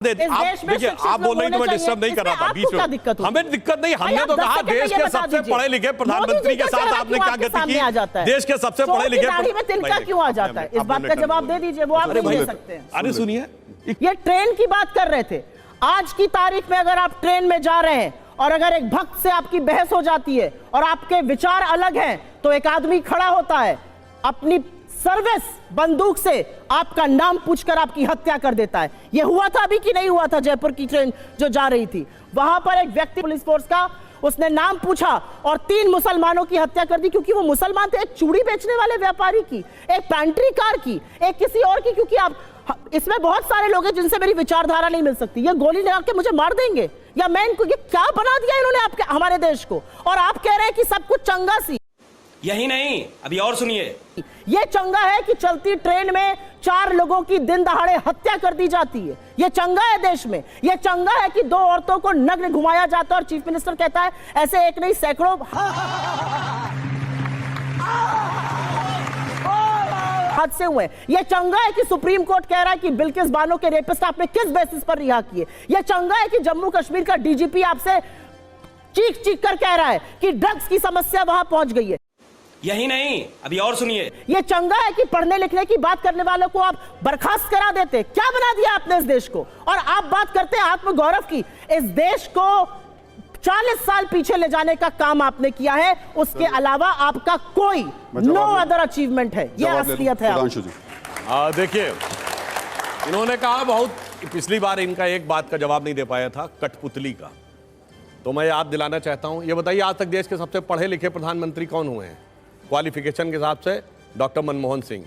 देखिए आप बोल रही तो मैं डिस्टर्ब नहीं कर रहा था बीच में। हमें दिक्कत नहीं, हमने तो कहा देश के सबसे पढ़े लिखे प्रधानमंत्री के साथ आपने क्या गति की। देश के सबसे पढ़े लिखे तिनका क्यों आ जाता है, इस बात का जवाब दे दीजिए। वो आप नहीं दे सकते हैं। अरे सुनिए, ये ट्रेन की बात कर रहे थे। आज की तारीख में अगर आप ट्रेन में जा रहे हैं और अगर एक भक्त से आपकी बहस हो जाती है और आपके विचार अलग हैं, तो एक आदमी खड़ा होता है अपनी सर्विस बंदूक से आपका नाम पूछकर आपकी हत्या कर देता है। यह हुआ था अभी कि नहीं हुआ था? जयपुर की ट्रेन जो जा रही थी, वहां पर एक व्यक्ति पुलिस फोर्स का, उसने नाम पूछा और 3 मुसलमानों की हत्या कर दी क्योंकि वो मुसलमान थे। एक चूड़ी बेचने वाले व्यापारी की, एक पैंट्री कार की, एक किसी और की, क्योंकि आप इसमें बहुत सारे लोग हैं जिनसे मेरी विचारधारा नहीं मिल सकती। ये गोली लगा के मुझे मार देंगे या मैं इनको, ये क्या बना दिया इन्होंने आपके हमारे देश को। और आप कह रहे हैं कि सब कुछ चंगा सी। यही नहीं, अभी और सुनिए। यह चंगा है कि चलती ट्रेन में 4 लोगों की दिन दहाड़े हत्या कर दी जाती है। यह चंगा है देश में। यह चंगा है कि 2 औरतों को नग्न घुमाया जाता है और चीफ मिनिस्टर कहता है ऐसे एक नहीं सैकड़ों हादसे हुए। यह चंगा है कि सुप्रीम कोर्ट कह रहा है कि बिल्किस बानो के रेपिस्ट आपने किस बेसिस पर रिहा किए। यह चंगा है कि जम्मू कश्मीर का डीजीपी आपसे चीख चीख कर कह रहा है कि ड्रग्स की समस्या वहां पहुंच गई है। यही नहीं, अभी और सुनिए। यह चंगा है कि पढ़ने लिखने की बात करने वालों को आप बर्खास्त करा देते। क्या बना दिया आपने इस देश को। और आप बात करते हैं आत्मगौरव की। इस देश को 40 साल पीछे ले जाने का काम आपने किया है, उसके अलावा आपका कोई नो अदर अचीवमेंट है। यह असलियत है। देखिए, इन्होंने कहा बहुत, पिछली बार इनका एक बात का जवाब नहीं दे पाया था, कठपुतली का। तो मैं याद दिलाना चाहता हूं। ये बताइए आज तक देश के सबसे पढ़े लिखे प्रधानमंत्री कौन हुए हैं? क्वालिफिकेशन के हिसाब से डॉक्टर मनमोहन सिंह।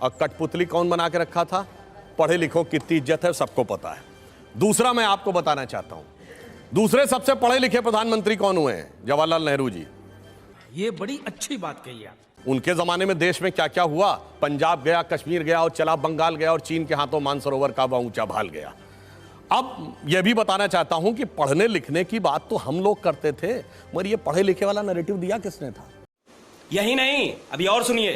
और कठपुतली कौन बना के रखा था? पढ़े लिखों की कितनी इज्जत है सबको पता है। दूसरा मैं आपको बताना चाहता हूं, दूसरे सबसे पढ़े लिखे प्रधानमंत्री कौन हुए हैं? जवाहरलाल नेहरू जी। ये बड़ी अच्छी बात कही आप। उनके जमाने में देश में क्या क्या हुआ। पंजाब गया, कश्मीर गया और चला बंगाल गया और चीन के हाथों मानसरोवर का वह ऊंचा भाल गया। अब यह भी बताना चाहता हूं कि पढ़ने लिखने की बात तो हम लोग करते थे, मगर ये पढ़े लिखे वाला नैरेटिव दिया किसने था? यही नहीं, अभी और सुनिए।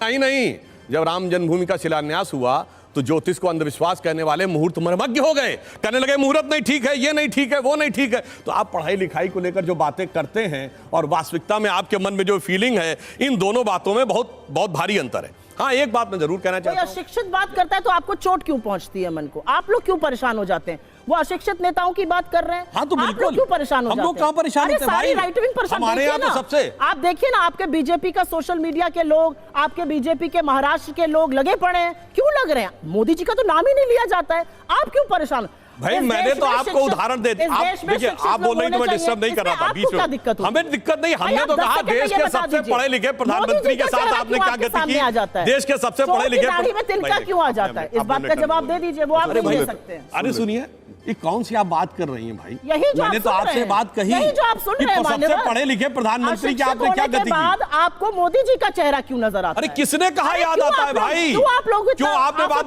नहीं, जब राम जन्मभूमि का शिलान्यास हुआ तो ज्योतिष को अंधविश्वास कहने वाले मुहूर्त मर्मज्ञ हो गए, कहने लगे मुहूर्त नहीं ठीक है, ये नहीं ठीक है, वो नहीं ठीक है। तो आप पढ़ाई लिखाई को लेकर जो बातें करते हैं और वास्तविकता में आपके मन में जो फीलिंग है, इन दोनों बातों में बहुत बहुत भारी अंतर है। हाँ, एक बात मैं जरूर कहना चाहता हूं, अशिक्षित बात करता है तो आपको चोट क्यों पहुंचती है मन को? आप लोग क्यों परेशान हो जाते हैं? वो अशिक्षित नेताओं की बात कर रहे हैं। हाँ, तो आप लोग क्यों परेशान हो जाते हैं? हम लोग कहां परेशान होते हैं भाई? राइट विंग पर्सन हमारे यहाँ तो सबसे, आप देखिए ना, आपके बीजेपी का सोशल मीडिया के लोग, आपके बीजेपी के महाराष्ट्र के लोग लगे पड़े हैं। क्यों लग रहे हैं? मोदी जी का तो नाम ही नहीं लिया जाता है। आप क्यों परेशान? भाई मैंने तो आपको उदाहरण दे दिया। आप देखिए, आप बोल रही तो मैं डिस्टर्ब नहीं कर रहा था बीच में। हमें दिक्कत नहीं, हमने तो कहा देश के सबसे पढ़े लिखे प्रधानमंत्री के साथ आपने क्या गति की। देश के सबसे पढ़े लिखे तिनका क्यों आ जाता है? इस बात का जवाब दे दीजिए। वो आप नहीं दे सकते हैं। अरे सुनिए, ये कौन सी आप बात कर रही हैं भाई? यही जो मैंने तो आपसे बात कही, जो आप सुन रहे हैं, सबसे पढ़े लिखे प्रधानमंत्री की आपने क्या गति की? आपको मोदी जी का चेहरा क्यों नजर आता है? अरे किसने कहा याद आता है भाई? क्यों आप लोग क्यों आपने बात